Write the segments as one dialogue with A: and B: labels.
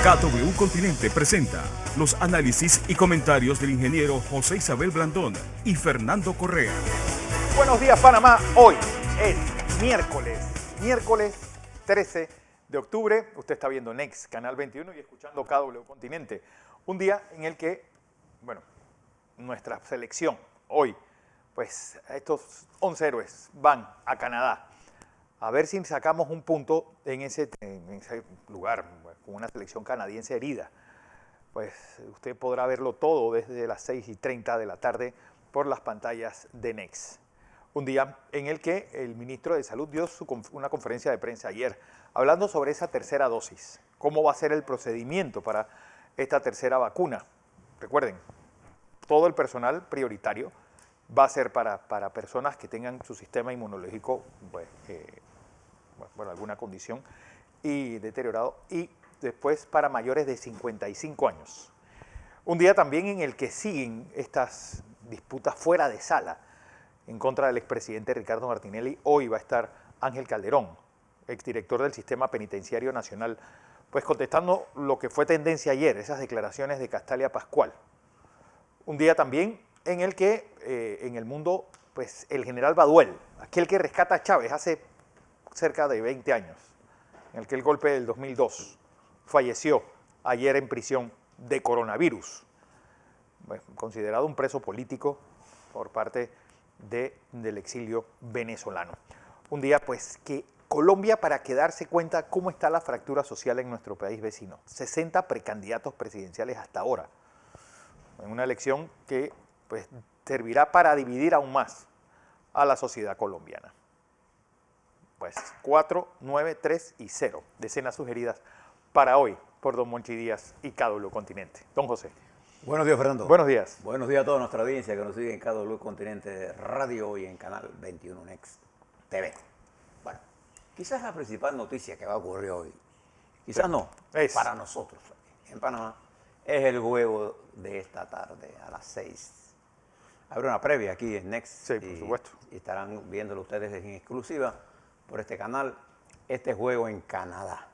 A: KW Continente presenta los análisis y comentarios del ingeniero José Isabel Blandón y Fernando Correa.
B: Buenos días, Panamá. Hoy es miércoles 13 de octubre. Usted está viendo Next, Canal 21 y escuchando KW Continente. Un día en el que, nuestra selección hoy, pues estos 11 héroes van a Canadá a ver si sacamos un punto en ese lugar, con una selección canadiense herida. Pues usted podrá verlo todo desde las 6:30 de la tarde por las pantallas de Next. Un día en el que el ministro de Salud dio una conferencia de prensa ayer, hablando sobre esa tercera dosis, cómo va a ser el procedimiento para esta tercera vacuna. Recuerden, todo el personal prioritario va a ser para personas que tengan su sistema inmunológico, alguna condición y deteriorado, y después para mayores de 55 años. Un día también en el que siguen estas disputas fuera de sala en contra del expresidente Ricardo Martinelli. Hoy va a estar Ángel Calderón, exdirector del Sistema Penitenciario Nacional, pues contestando lo que fue tendencia ayer, esas declaraciones de Castalia Pascual. Un día también en el que en el mundo, pues el general Baduel, aquel que rescata a Chávez hace cerca de 20 años, en el que el golpe del 2002 falleció ayer en prisión de coronavirus, considerado un preso político por parte del exilio venezolano. Un día pues que Colombia, para que darse cuenta cómo está la fractura social en nuestro país vecino, 60 precandidatos presidenciales hasta ahora, en una elección que pues servirá para dividir aún más a la sociedad colombiana. Pues 4, 9, 3 y 0, decenas sugeridas para hoy por don Monchi Díaz y KW Continente. Don José.
C: Buenos días, Fernando.
B: Buenos días.
C: Buenos días a toda nuestra audiencia que nos sigue en KW Continente Radio y en Canal 21 Next TV. Bueno, quizás la principal noticia que va a ocurrir hoy, quizás no, para nosotros en Panamá, es el juego de esta tarde a las 6. Habrá una previa aquí en Next.
B: Sí, por supuesto.
C: Y estarán viéndolo ustedes en exclusiva por este canal, este juego en Canadá.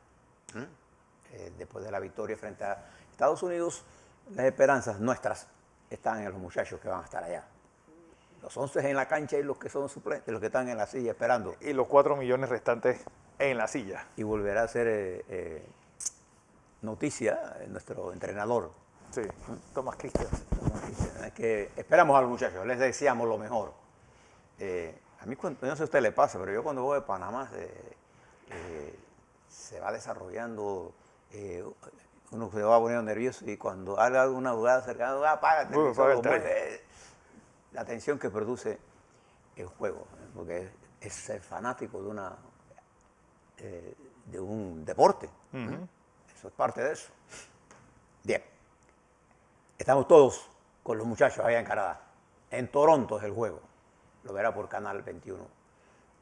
C: Después de la victoria frente a Estados Unidos, las esperanzas nuestras están en los muchachos que van a estar allá. Los 11 en la cancha y los que son suplentes, los que están en la silla esperando.
B: Y los 4 millones restantes en la silla.
C: Y volverá a ser noticia nuestro entrenador.
B: Sí, Tomás Cristian.
C: Es que esperamos a los muchachos, les deseamos lo mejor. A mí, no sé si a usted le pasa, pero yo cuando voy a Panamá se va desarrollando, uno se va poniendo nervioso y cuando haga alguna jugada cercana, apágate, la tensión que produce el juego, porque es ser fanático de un deporte. Eso es parte de eso. Bien, estamos todos con los muchachos allá en Canadá. En Toronto es el juego. Lo verá por Canal 21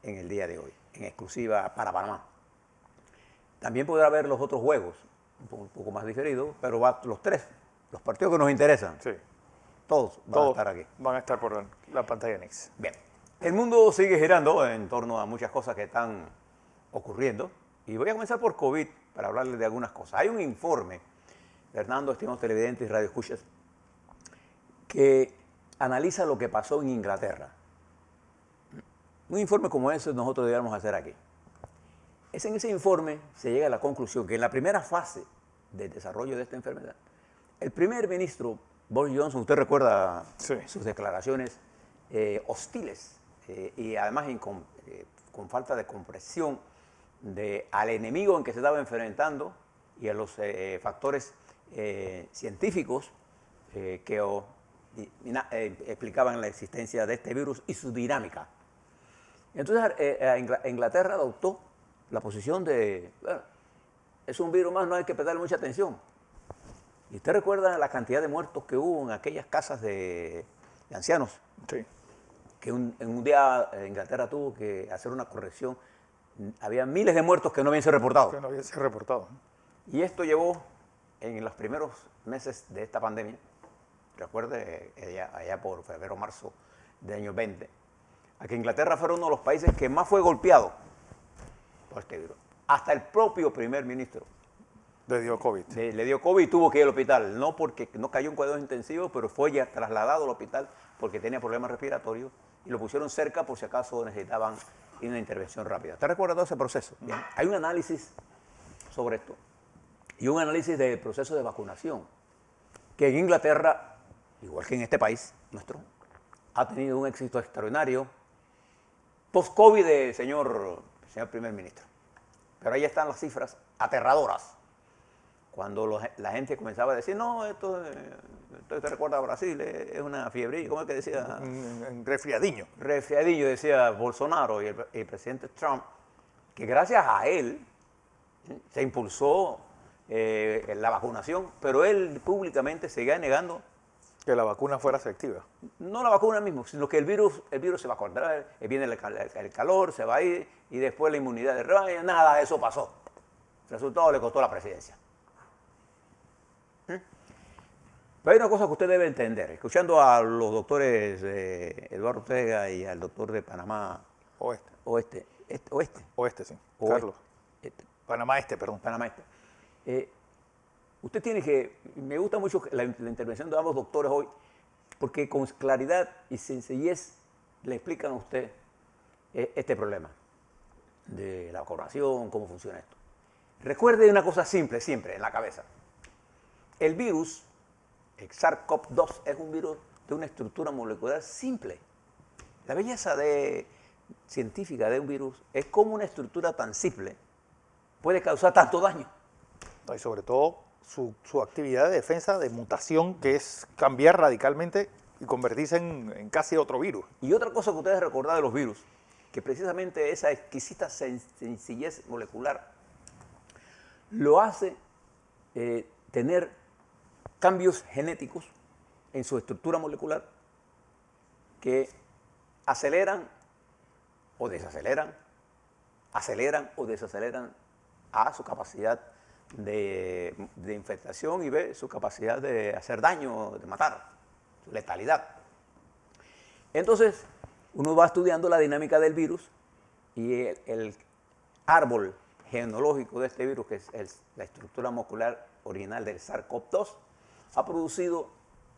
C: en el día de hoy, en exclusiva para Panamá. También podrá ver los otros juegos, un poco más diferidos, pero los partidos que nos interesan,
B: sí,
C: todos van a estar aquí.
B: Van a estar por la pantalla Next.
C: Bien, el mundo sigue girando en torno a muchas cosas que están ocurriendo. Y voy a comenzar por COVID para hablarles de algunas cosas. Hay un informe, Fernando, estimados televidentes y radioescuchas, que analiza lo que pasó en Inglaterra. Un informe como ese nosotros deberíamos hacer aquí. En ese informe se llega a la conclusión que en la primera fase del desarrollo de esta enfermedad, el primer ministro Boris Johnson, usted recuerda sus declaraciones hostiles y además con falta de comprensión al enemigo en que se estaba enfrentando y a los factores científicos que explicaban la existencia de este virus y su dinámica. Entonces Inglaterra adoptó la posición de, es un virus más, no hay que prestarle mucha atención. ¿Y usted recuerda la cantidad de muertos que hubo en aquellas casas de ancianos?
B: Sí.
C: Que en un día Inglaterra tuvo que hacer una corrección. Había miles de muertos que no habían sido reportados.
B: Que no habían sido reportados.
C: Y esto llevó, en los primeros meses de esta pandemia, recuerde, allá por febrero, marzo del año 20, a que Inglaterra fuera uno de los países que más fue golpeado por este virus. Hasta el propio primer ministro
B: Le dio COVID.
C: Le dio COVID y tuvo que ir al hospital. No porque no cayó en cuidados intensivos, pero fue ya trasladado al hospital porque tenía problemas respiratorios y lo pusieron cerca por si acaso necesitaban una intervención rápida. ¿Te recuerdas todo ese proceso? Bien. Hay un análisis sobre esto y un análisis del proceso de vacunación que en Inglaterra, igual que en este país nuestro, ha tenido un éxito extraordinario post-COVID, señor primer ministro. Pero ahí están las cifras aterradoras. Cuando la gente comenzaba a decir, no, esto te recuerda a Brasil, es una fiebre, ¿cómo es que decía?
B: Un resfriadiño.
C: Resfriadillo, decía Bolsonaro y el presidente Trump, que gracias a él se impulsó la vacunación, pero él públicamente seguía negando
B: Que la vacuna fuera efectiva.
C: no la vacuna mismo, sino que el virus se va a cortar, viene el calor, se va a ir y después la inmunidad de rebaño, nada de eso pasó. El resultado le costó la presidencia. Pero hay una cosa que usted debe entender, escuchando a los doctores Eduardo Ortega y al doctor de Panamá
B: Oeste.
C: Oeste,
B: Sí.
C: Oeste.
B: Carlos. Panamá Este, perdón.
C: Panamá Este. Usted tiene que, me gusta mucho la intervención de ambos doctores hoy, porque con claridad y sencillez le explican a usted este problema de la vacunación, cómo funciona esto. Recuerde una cosa simple, siempre, en la cabeza. El virus, el SARS-CoV-2, es un virus de una estructura molecular simple. La belleza científica de un virus es cómo una estructura tan simple puede causar tanto daño.
B: Y sobre todo su actividad de defensa de mutación, que es cambiar radicalmente y convertirse en casi otro virus.
C: Y otra cosa que ustedes recordar de los virus, que precisamente esa exquisita sencillez molecular lo hace tener cambios genéticos en su estructura molecular que aceleran o desaceleran, aceleran o desaceleran a su capacidad de infectación y su capacidad de hacer daño, de matar, su letalidad. Entonces, uno va estudiando la dinámica del virus y el árbol genológico de este virus, que es la estructura molecular original del SARS-CoV-2, ha producido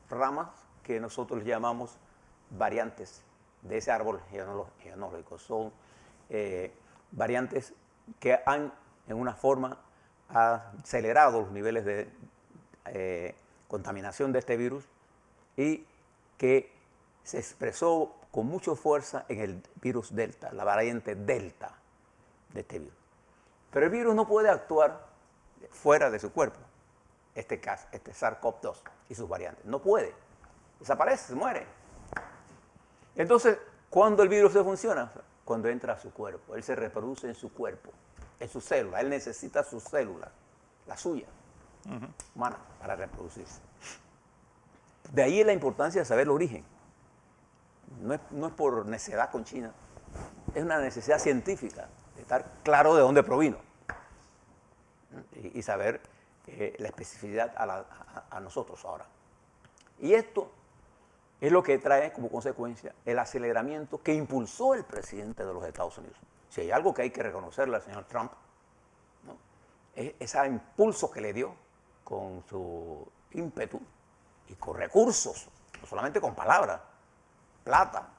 C: ramas que nosotros llamamos variantes de ese árbol genológico. Son variantes que han, en una forma, acelerado los niveles de contaminación de este virus y que se expresó con mucha fuerza en el virus Delta, la variante Delta de este virus. Pero el virus no puede actuar fuera de su cuerpo, este SARS-CoV-2 y sus variantes. No puede. Desaparece, se muere. Entonces, ¿cuándo el virus se funciona? Cuando entra a su cuerpo. Él se reproduce en su cuerpo, en sus células. Él necesita sus células, la suya, humana, para reproducirse. De ahí la importancia de saber el origen. No es por necedad con China, es una necesidad científica, de estar claro de dónde provino y saber la especificidad a nosotros ahora. Y esto es lo que trae como consecuencia el aceleramiento que impulsó el presidente de los Estados Unidos. Si hay algo que hay que reconocerle al señor Trump, ¿no?, es ese impulso que le dio con su ímpetu y con recursos, no solamente con palabras, plata,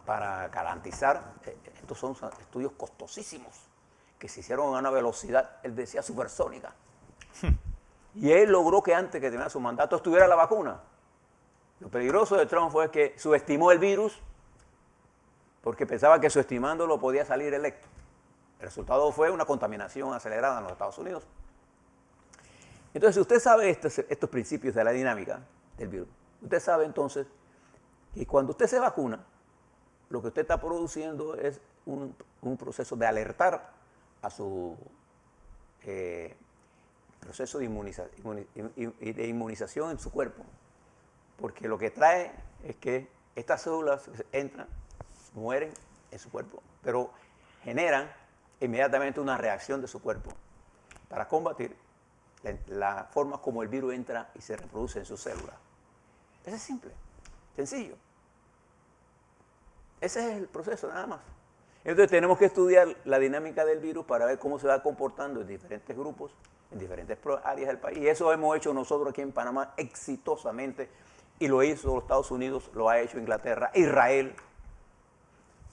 C: para garantizar. Estos son estudios costosísimos que se hicieron a una velocidad, él decía, supersónica. Y él logró que antes que terminara su mandato estuviera la vacuna. Lo peligroso de Trump fue que subestimó el virus porque pensaba que subestimándolo podía salir electo. El resultado fue una contaminación acelerada en los Estados Unidos. Entonces, si usted sabe estos principios de la dinámica del virus, usted sabe entonces que cuando usted se vacuna, lo que usted está produciendo es un proceso de alertar a su proceso de inmunización en su cuerpo. Porque lo que trae es que estas células entran, mueren en su cuerpo, pero generan inmediatamente una reacción de su cuerpo para combatir la forma como el virus entra y se reproduce en sus células. Eso es simple, sencillo. Ese es el proceso, nada más. Entonces tenemos que estudiar la dinámica del virus para ver cómo se va comportando en diferentes grupos, en diferentes áreas del país. Y eso hemos hecho nosotros aquí en Panamá exitosamente, y lo hizo los Estados Unidos, lo ha hecho Inglaterra, Israel.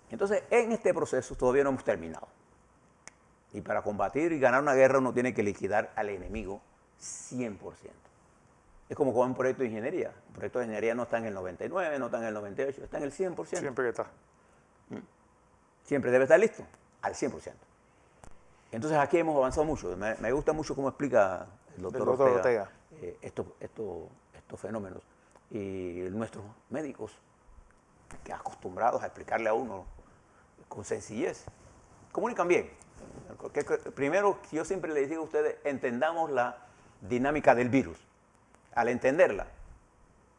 C: Entonces, en este proceso todavía no hemos terminado. Y para combatir y ganar una guerra uno tiene que liquidar al enemigo 100%. Es como con un proyecto de ingeniería. Un proyecto de ingeniería no está en el 99, no está en el 98, está en el 100%.
B: Siempre que está.
C: Siempre debe estar listo, al 100%. Entonces aquí hemos avanzado mucho. Me gusta mucho cómo explica el doctor Ortega estos fenómenos. Y nuestros médicos, que acostumbrados a explicarle a uno con sencillez, comunican bien. Primero, yo siempre les digo a ustedes, entendamos la dinámica del virus. Al entenderla,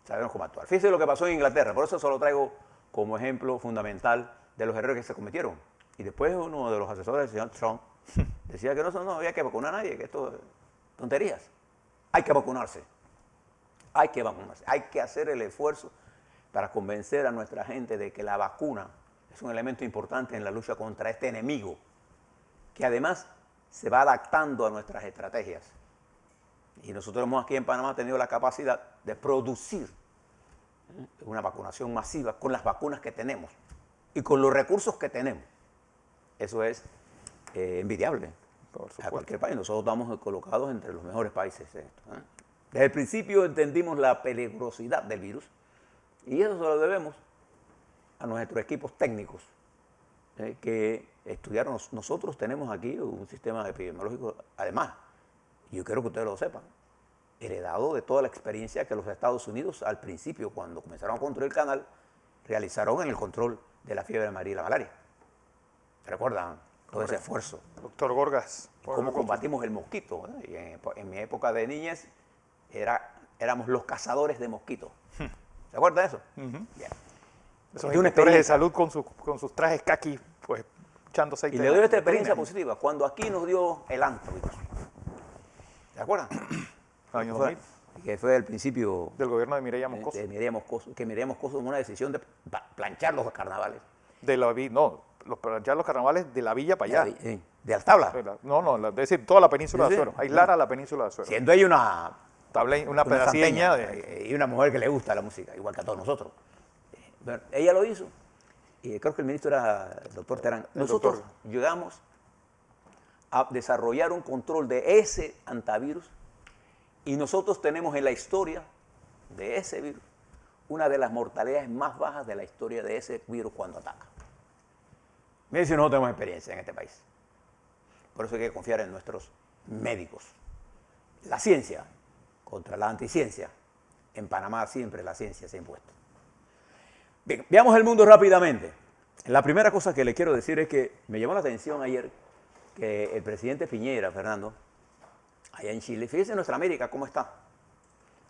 C: sabemos cómo actuar. Fíjense lo que pasó en Inglaterra, por eso se lo traigo como ejemplo fundamental de los errores que se cometieron. Y después uno de los asesores del señor Trump decía que no había que vacunar a nadie, que esto es tonterías. Hay que vacunarse. Hay que vacunarse. Hay que hacer el esfuerzo para convencer a nuestra gente de que la vacuna es un elemento importante en la lucha contra este enemigo, que además se va adaptando a nuestras estrategias. Y nosotros hemos aquí en Panamá tenido la capacidad de producir una vacunación masiva con las vacunas que tenemos y con los recursos que tenemos. Eso es envidiable a cualquier país. Nosotros estamos colocados entre los mejores países en esto. Desde el principio entendimos la peligrosidad del virus y eso se lo debemos a nuestros equipos técnicos que estudiaron. Nosotros tenemos aquí un sistema epidemiológico, además, y yo quiero que ustedes lo sepan, heredado de toda la experiencia que los Estados Unidos al principio, cuando comenzaron a controlar el canal, realizaron en el control de la fiebre amarilla y la malaria. ¿Recuerdan todo ese esfuerzo?
B: Doctor Gorgas.
C: ¿Cómo combatimos el mosquito? Y en mi época de niñez éramos los cazadores de mosquitos. ¿Se acuerdan de eso? Bien.
B: Esos inspectores de salud con sus trajes kaki, pues, echando aceite.
C: Y le doy esta experiencia positiva. Cuando aquí nos dio el anthrax, ¿se acuerdan?
B: Año 2000.
C: Que fue el principio
B: del gobierno de Mireya Moscoso.
C: Que Mireya Moscoso tomó una decisión de planchar los carnavales.
B: Planchar los carnavales de la villa para allá.
C: De las tablas.
B: Es decir, toda la península de Azuero. Aislar a la península de Azuero.
C: Siendo ella una
B: pedacieña
C: y una mujer que le gusta la música, igual que a todos nosotros. Ella lo hizo, y creo que el ministro era el doctor Terán. Nosotros llegamos a desarrollar un control de ese antivirus, y nosotros tenemos en la historia de ese virus una de las mortalidades más bajas de la historia de ese virus cuando ataca. Miren si nosotros tenemos experiencia en este país. Por eso hay que confiar en nuestros médicos. La ciencia contra la anticiencia. En Panamá siempre la ciencia se ha impuesto. Bien, veamos el mundo rápidamente. La primera cosa que le quiero decir es que me llamó la atención ayer que el presidente Piñera, Fernando, allá en Chile, fíjense en nuestra América cómo está.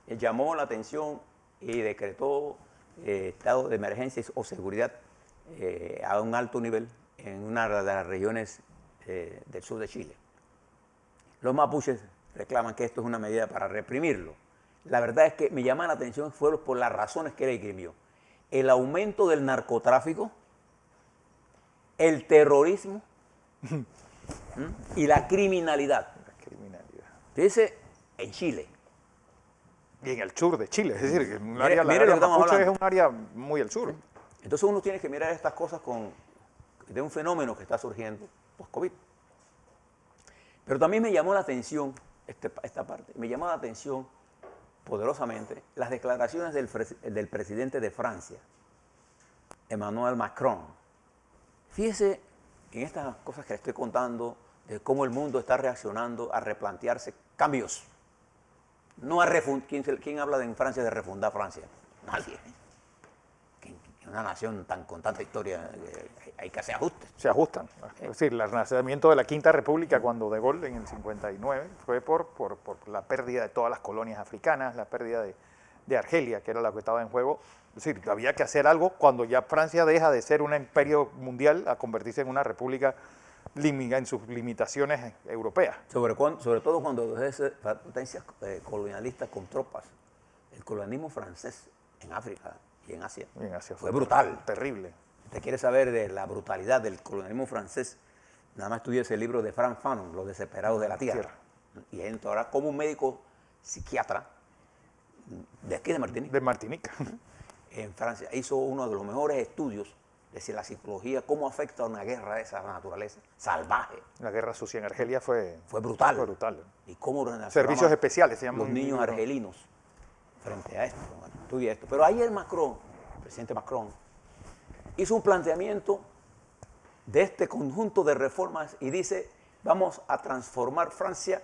C: Él llamó la atención y decretó estado de emergencia o seguridad a un alto nivel en una de las regiones del sur de Chile. Los mapuches reclaman que esto es una medida para reprimirlo. La verdad es que me llama la atención fue por las razones que él escribió. El aumento del narcotráfico, el terrorismo y la criminalidad. Fíjense, en Chile.
B: Y en el sur de Chile, es decir, que un área, la área mapuche es un área muy al sur.
C: Entonces uno tiene que mirar estas cosas de un fenómeno que está surgiendo post-COVID. Pero también me llamó la atención, esta parte, me llamó la atención poderosamente las declaraciones del presidente de Francia, Emmanuel Macron. Fíjese en estas cosas que le estoy contando, de cómo el mundo está reaccionando a replantearse cambios. No a ¿Quién habla en Francia de refundar Francia? Nadie. Una nación con tanta historia, hay que hacer ajustes.
B: Se ajustan. Es decir, el renacimiento de la Quinta República, cuando De Gaulle en el 59, fue por la pérdida de todas las colonias africanas, la pérdida de Argelia, que era la que estaba en juego. Es decir, había que hacer algo cuando ya Francia deja de ser un imperio mundial a convertirse en una república en sus limitaciones europeas.
C: Sobre todo cuando dejó de ser potencias colonialistas con tropas. El colonialismo francés en África y en Asia, fue brutal.
B: Terrible.
C: usted quiere saber de la brutalidad del colonialismo francés, nada más estudiese el libro de Frank Fanon, Los desesperados de la tierra. Y entonces, como un médico psiquiatra de aquí de Martinica,
B: De Martinica.
C: en Francia, hizo uno de los mejores estudios de si la psicología, cómo afecta a una guerra de esa naturaleza salvaje.
B: La guerra sucia en Argelia fue
C: brutal.
B: Fue brutal.
C: Y cómo
B: Servicios especiales se llaman.
C: los niños argelinos frente a esto. Bueno, estudia esto. Pero ayer Macron, el presidente Macron, hizo un planteamiento de este conjunto de reformas y dice, vamos a transformar Francia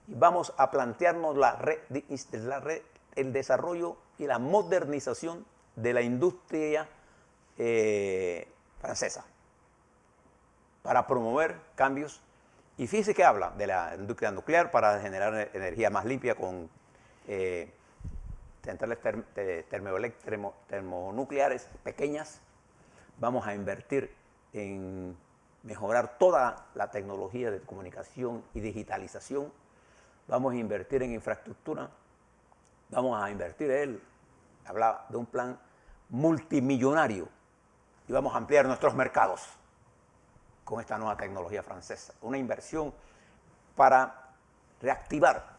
C: y vamos a plantearnos el desarrollo y la modernización de la industria francesa para promover cambios. Y fíjese que habla de la industria nuclear para generar energía más limpia con centrales termonucleares pequeñas. Vamos a invertir en mejorar toda la tecnología de comunicación y digitalización. Vamos a invertir en infraestructura. Vamos a invertir, él hablaba de un plan multimillonario y vamos a ampliar nuestros mercados con esta nueva tecnología francesa. Una inversión para reactivar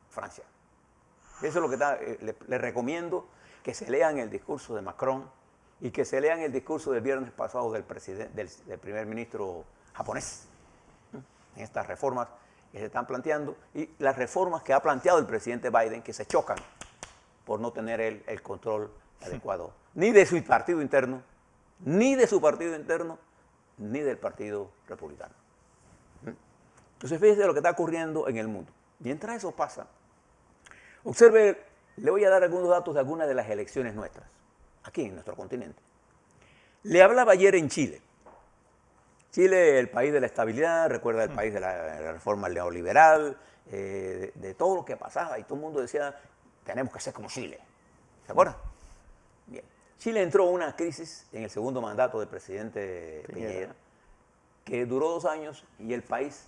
C: Francia. Eso es lo que le recomiendo que se lean el discurso de Macron y que se lean el discurso del viernes pasado del primer ministro japonés en estas reformas que se están planteando y las reformas que ha planteado el presidente Biden que se chocan por no tener el control adecuado, ni de su partido interno, ni de su partido interno, ni del Partido Republicano. Entonces, fíjese lo que está ocurriendo en el mundo. Mientras eso pasa, observe, le voy a dar algunos datos de algunas de las elecciones nuestras, aquí en nuestro continente. Le hablaba ayer en Chile. Chile, el país de la estabilidad, recuerda el país de la reforma neoliberal, de todo lo que pasaba, y todo el mundo decía, tenemos que ser como Chile. ¿Se acuerdan? Bien. Chile entró en una crisis en el segundo mandato del presidente Piñera, que duró 2 años, y el país,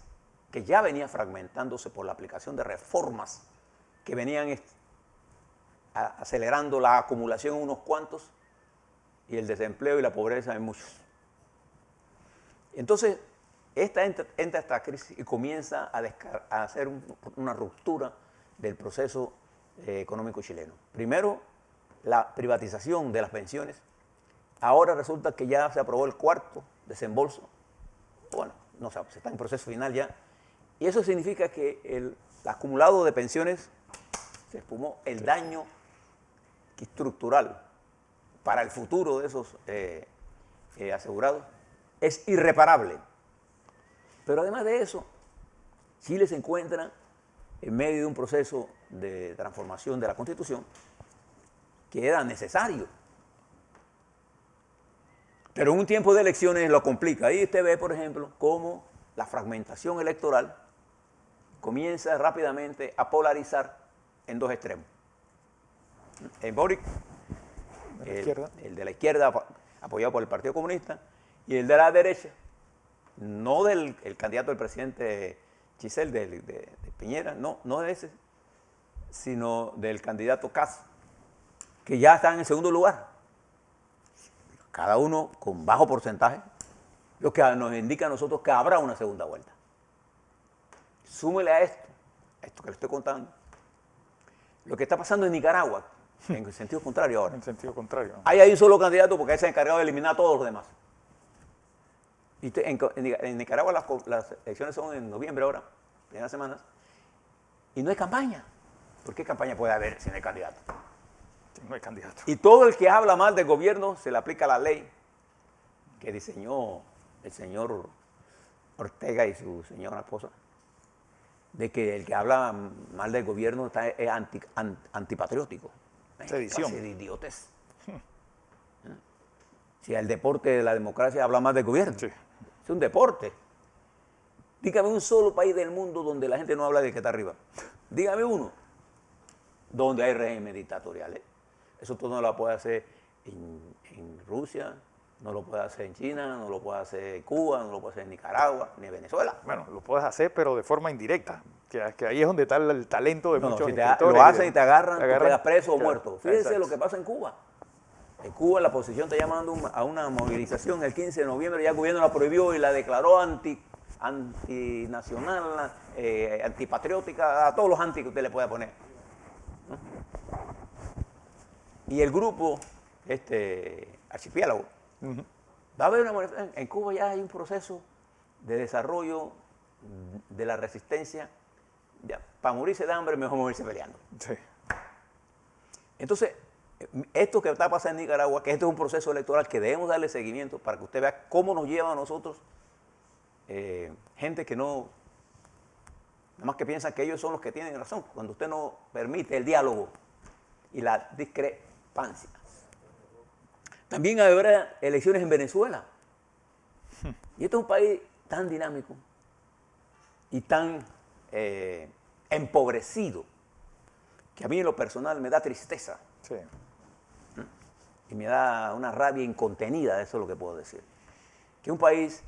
C: que ya venía fragmentándose por la aplicación de reformas que venían acelerando la acumulación en unos cuantos y el desempleo y la pobreza en muchos. Entonces, entra esta crisis y comienza a hacer una ruptura del proceso económico chileno. Primero, la privatización de las pensiones. Ahora resulta que ya se aprobó el 4º desembolso. Bueno, no sé, se está en proceso final ya. Y eso significa que el acumulado de pensiones se espumó. El daño estructural para el futuro de esos asegurados es irreparable. Pero además de eso, Chile se encuentra en medio de un proceso de transformación de la Constitución que era necesario. Pero en un tiempo de elecciones lo complica. Ahí usted ve, por ejemplo, cómo la fragmentación electoral comienza rápidamente a polarizar en 2 extremos. El Boric, el de la izquierda, apoyado por el Partido Comunista, y el de la derecha, no del candidato del presidente Chisel, de Piñera, no de ese, sino del candidato Kast, que ya están en segundo lugar, cada uno con bajo porcentaje, lo que nos indica a nosotros que habrá una segunda vuelta. Súmele a esto que le estoy contando, lo que está pasando en Nicaragua, en el sentido contrario ahora.
B: En sentido contrario.
C: Ahí hay un solo candidato porque él se ha encargado de eliminar a todos los demás. Y en Nicaragua las elecciones son en noviembre ahora, primeras semanas, y no hay campaña. ¿Por qué campaña puede haber si no hay candidato?
B: Sí, no hay candidato.
C: Y todo el que habla mal del gobierno se le aplica la ley que diseñó el señor Ortega y su señora esposa, de que el que habla mal del gobierno es antipatriótico.
B: Sedición.
C: Clase de idiotez. Si el deporte de la democracia habla más del gobierno,
B: Sí.
C: es un deporte. Dígame un solo país del mundo donde la gente no habla de que está arriba. Dígame uno donde hay regímenes dictatoriales. Eso tú no lo puedes hacer en Rusia, no lo puedes hacer en China, no lo puedes hacer en Cuba, no lo puedes hacer en Nicaragua, ni en Venezuela.
B: Bueno, lo puedes hacer, pero de forma indirecta, que ahí es donde está el talento de
C: No,
B: muchos
C: si
B: escritores.
C: lo hacen y te agarran, tú
B: agarran,
C: quedas preso o
B: claro,
C: muerto. Fíjense
B: exacto.
C: lo que pasa en Cuba. En Cuba la oposición está llamando a una movilización el 15 de noviembre, ya el gobierno la prohibió y la declaró antinacional, antipatriótica, a todos los anti que usted le pueda poner, ¿no? Y el grupo, Archipiélago, va a haber una manifestación. En Cuba ya hay un proceso de desarrollo de la resistencia. Ya, para morirse de hambre, mejor morirse peleando.
B: Sí.
C: Entonces, esto que está pasando en Nicaragua, que este es un proceso electoral que debemos darle seguimiento para que usted vea cómo nos lleva a nosotros gente que no, nada más que piensa que ellos son los que tienen razón, cuando usted no permite el diálogo y la discrepancia. También habrá elecciones en Venezuela. Y este es un país tan dinámico y tan empobrecido que a mí en lo personal me da tristeza.
B: Sí.
C: Y me da una rabia incontenida, eso es lo que puedo decir. Que un país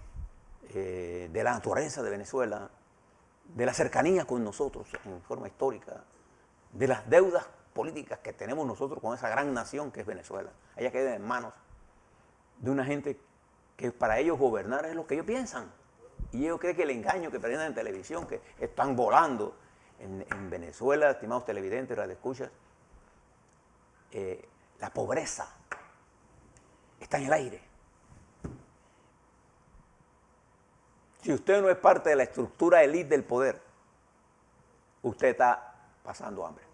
C: de la naturaleza de Venezuela, de la cercanía con nosotros en forma histórica, de las deudas políticas que tenemos nosotros con esa gran nación que es Venezuela, ella queda en manos de una gente que para ellos gobernar es lo que ellos piensan. Y ellos creen que el engaño que presentan en televisión, que están volando en Venezuela, estimados televidentes, radioescuchas, la pobreza está en el aire. Si usted no es parte de la estructura élite del poder, usted está pasando hambre.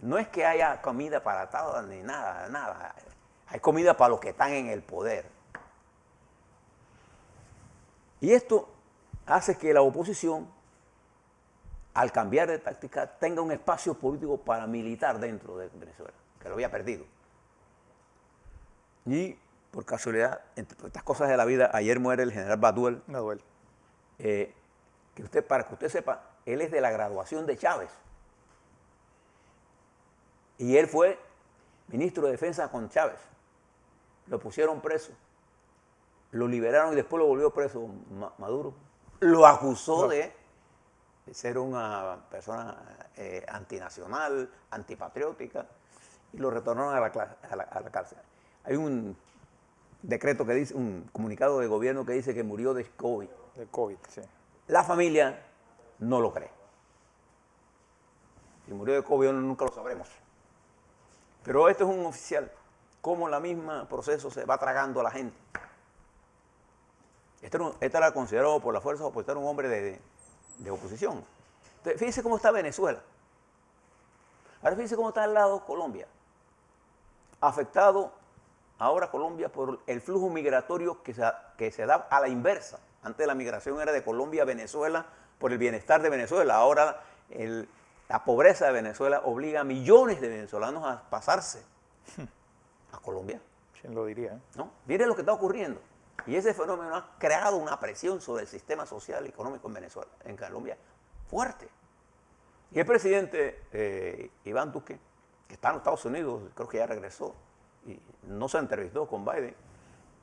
C: No es que haya comida para todos ni nada, nada. Hay comida para los que están en el poder. Y esto hace que la oposición, al cambiar de táctica, tenga un espacio político paramilitar dentro de Venezuela, que lo había perdido. Y, por casualidad, entre estas cosas de la vida, ayer muere el general Baduel. Para que usted sepa, él es de la graduación de Chávez. Y él fue ministro de Defensa con Chávez. Lo pusieron preso. Lo liberaron y después lo volvió preso Maduro. Lo acusó de ser una persona antinacional, antipatriótica, y lo retornaron a la cárcel. Hay un decreto que dice, un comunicado de gobierno que dice que murió de COVID.
B: De COVID, sí.
C: La familia no lo cree. Si murió de COVID nunca lo sabremos. Pero esto es un oficial. Cómo la misma proceso se va tragando a la gente. Este era considerado por las fuerzas opositoras un hombre de oposición. Entonces, fíjense cómo está Venezuela. Ahora fíjense cómo está al lado Colombia. Afectado ahora Colombia por el flujo migratorio que se da a la inversa. Antes la migración era de Colombia a Venezuela por el bienestar de Venezuela. Ahora la pobreza de Venezuela obliga a millones de venezolanos a pasarse a Colombia.
B: ¿Quién lo diría?
C: ¿No? Miren lo que está ocurriendo. Y ese fenómeno ha creado una presión sobre el sistema social y económico en Venezuela, en Colombia, fuerte. Y el presidente Iván Duque, que está en Estados Unidos, creo que ya regresó, y no se entrevistó con Biden,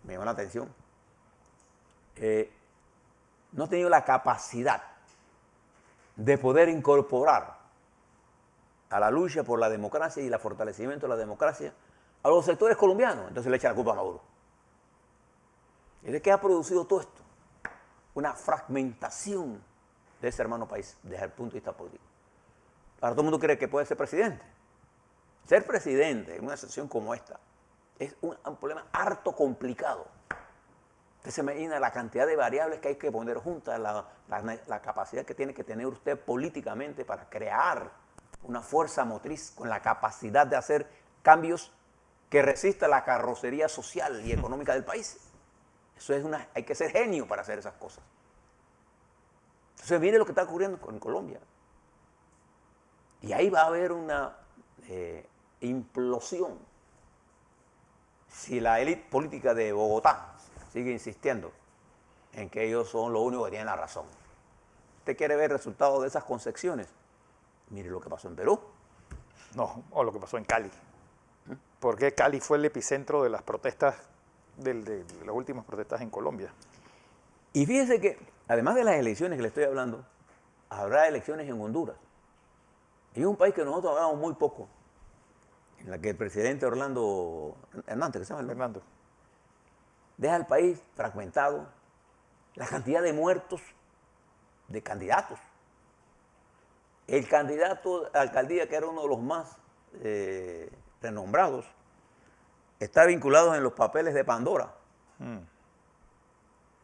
C: me llamó la atención, no ha tenido la capacidad de poder incorporar a la lucha por la democracia y el fortalecimiento de la democracia a los sectores colombianos. Entonces le echa la culpa a Maduro. ¿Y de qué ha producido todo esto? Una fragmentación de ese hermano país desde el punto de vista político. Ahora todo el mundo cree que puede ser presidente. Ser presidente en una situación como esta es un problema harto complicado. Usted se imagina la cantidad de variables que hay que poner juntas, la capacidad que tiene que tener usted políticamente para crear una fuerza motriz con la capacidad de hacer cambios que resista la carrocería social y económica del país. Eso es hay que ser genio para hacer esas cosas. Entonces mire lo que está ocurriendo en Colombia. Y ahí va a haber una implosión si la élite política de Bogotá sigue insistiendo en que ellos son los únicos que tienen la razón. ¿Usted quiere ver resultados de esas concepciones? Mire lo que pasó en Perú.
B: No, o lo que pasó en Cali. Porque Cali fue el epicentro de las protestas, de las últimas protestas en Colombia.
C: Y fíjese que, además de las elecciones que le estoy hablando, habrá elecciones en Honduras. Y es un país que nosotros hablamos muy poco. en la que el presidente Orlando Hernández, que se llama
B: Fernando.
C: deja el país fragmentado, la cantidad de muertos de candidatos. El candidato a alcaldía, que era uno de los más renombrados, está vinculado en los papeles de Pandora.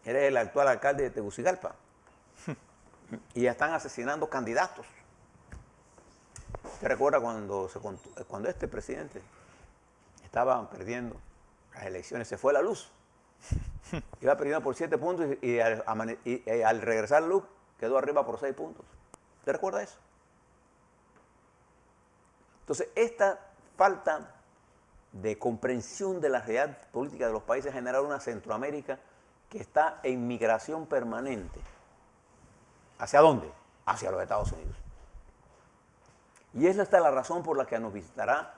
C: Era el actual alcalde de Tegucigalpa. Y ya están asesinando candidatos. ¿Usted recuerda cuando este presidente estaba perdiendo las elecciones, se fue la luz? Iba perdiendo por 7 puntos y al regresar la luz quedó arriba por 6 puntos. ¿Usted recuerda eso? Entonces, esta falta de comprensión de la realidad política de los países ha generado una Centroamérica que está en migración permanente. ¿Hacia dónde? Hacia los Estados Unidos. Y esa está la razón por la que nos visitará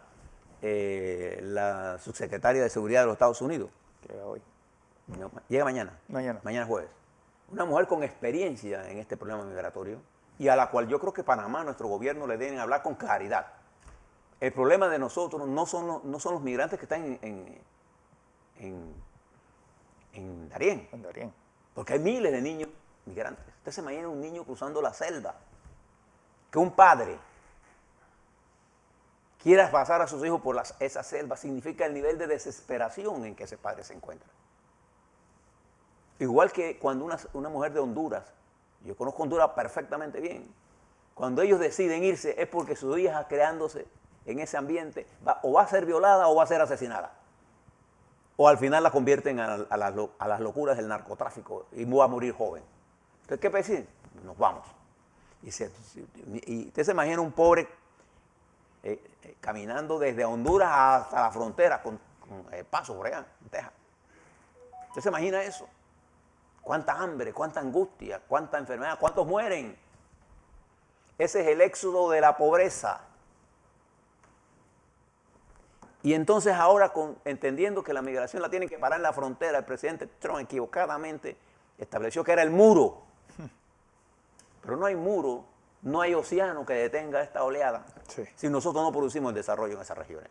C: la subsecretaria de Seguridad de los Estados Unidos.
B: Llega hoy.
C: No, llega mañana.
B: Mañana.
C: Mañana jueves. Una mujer con experiencia en este problema migratorio y a la cual yo creo que Panamá, nuestro gobierno, le deben hablar con claridad. El problema de nosotros no son los migrantes que están en Darién.
B: En Darién.
C: Porque hay miles de niños migrantes. Usted se imagina un niño cruzando la selva. Que un padre quiera pasar a sus hijos por esa selva significa el nivel de desesperación en que ese padre se encuentra. Igual que cuando una mujer de Honduras, yo conozco Honduras perfectamente bien, cuando ellos deciden irse es porque su hija creándose en ese ambiente o va a ser violada o va a ser asesinada. O al final la convierten a las locuras del narcotráfico y va a morir joven. Entonces, ¿qué puede decir? Nos vamos. Y usted se imagina un pobre caminando desde Honduras hasta la frontera con Paso, por allá, en Texas. ¿Usted se imagina eso? Cuánta hambre, cuánta angustia, cuánta enfermedad, cuántos mueren. Ese es el éxodo de la pobreza. Y entonces ahora, entendiendo que la migración la tienen que parar en la frontera, el presidente Trump equivocadamente estableció que era el muro. Pero no hay muro, no hay océano que detenga esta oleada si nosotros no producimos el desarrollo en esas regiones.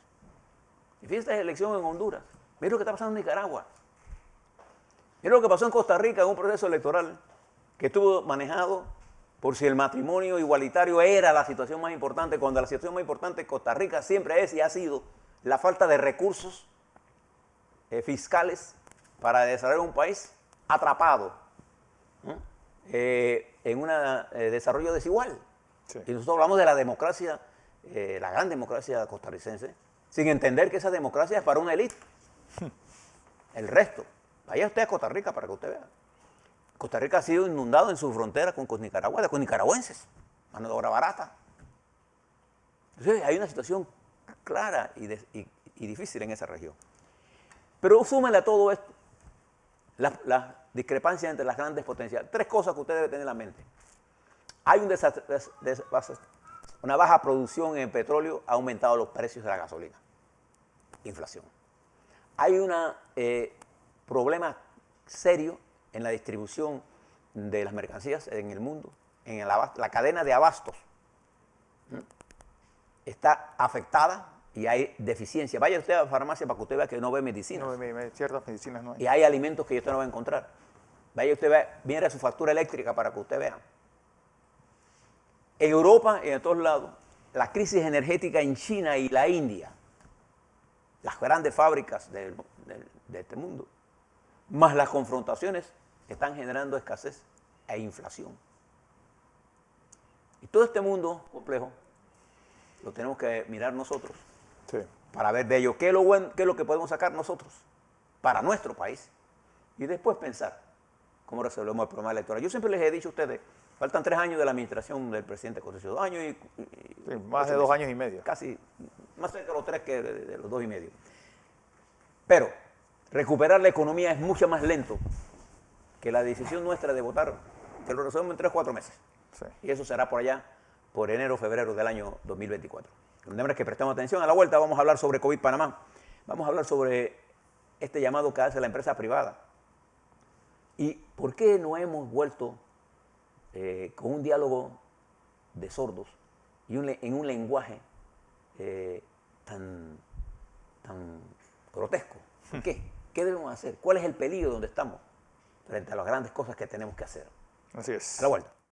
C: Y fíjense esta elección en Honduras. Mira lo que está pasando en Nicaragua. Mira lo que pasó en Costa Rica en un proceso electoral que estuvo manejado por si el matrimonio igualitario era la situación más importante, cuando la situación más importante en Costa Rica siempre es y ha sido la falta de recursos fiscales para desarrollar un país atrapado en un desarrollo desigual. Sí. Y nosotros hablamos de la democracia, la gran democracia costarricense, sin entender que esa democracia es para una élite. El resto. Vaya usted a Costa Rica para que usted vea. Costa Rica ha sido inundado en su frontera con Nicaragua, con nicaragüenses, mano de obra barata. Entonces hay una situación clara y difícil en esa región. Pero súmale a todo esto las discrepancias entre las grandes potencias. 3 cosas que usted debe tener en la mente. Hay una baja producción en petróleo, ha aumentado los precios de la gasolina. Inflación. Hay un problema serio en la distribución de las mercancías en el mundo, en la cadena de abastos. Está afectada y hay deficiencia. Vaya usted a la farmacia para que usted vea que no ve medicinas.
B: No, ciertas medicinas no hay.
C: Y hay alimentos que usted no va a encontrar. Vaya usted, mire su factura eléctrica para que usted vea. En Europa y en todos lados, la crisis energética en China y la India, las grandes fábricas de este mundo, más las confrontaciones están generando escasez e inflación. Y todo este mundo complejo lo tenemos que mirar nosotros para ver de ello qué es lo bueno, qué es lo que podemos sacar nosotros para nuestro país y después pensar cómo resolvemos el problema electoral. Yo siempre les he dicho a ustedes, faltan 3 años de la administración del presidente Concepción, 2 años y
B: más de 2 años y medio.
C: Casi, más cerca de los 3 que de los 2 y medio. Pero recuperar la economía es mucho más lento que la decisión nuestra de votar, que lo resolvemos en 3 o 4 meses. Y eso será por allá, por enero o febrero del año 2024. De manera que prestemos atención. A la vuelta vamos a hablar sobre COVID Panamá. Vamos a hablar sobre este llamado que hace la empresa privada. ¿Y por qué no hemos vuelto con un diálogo de sordos y en un lenguaje tan grotesco? ¿Por qué? ¿Qué debemos hacer? ¿Cuál es el peligro donde estamos frente a las grandes cosas que tenemos que hacer?
B: Así es.
C: A la vuelta.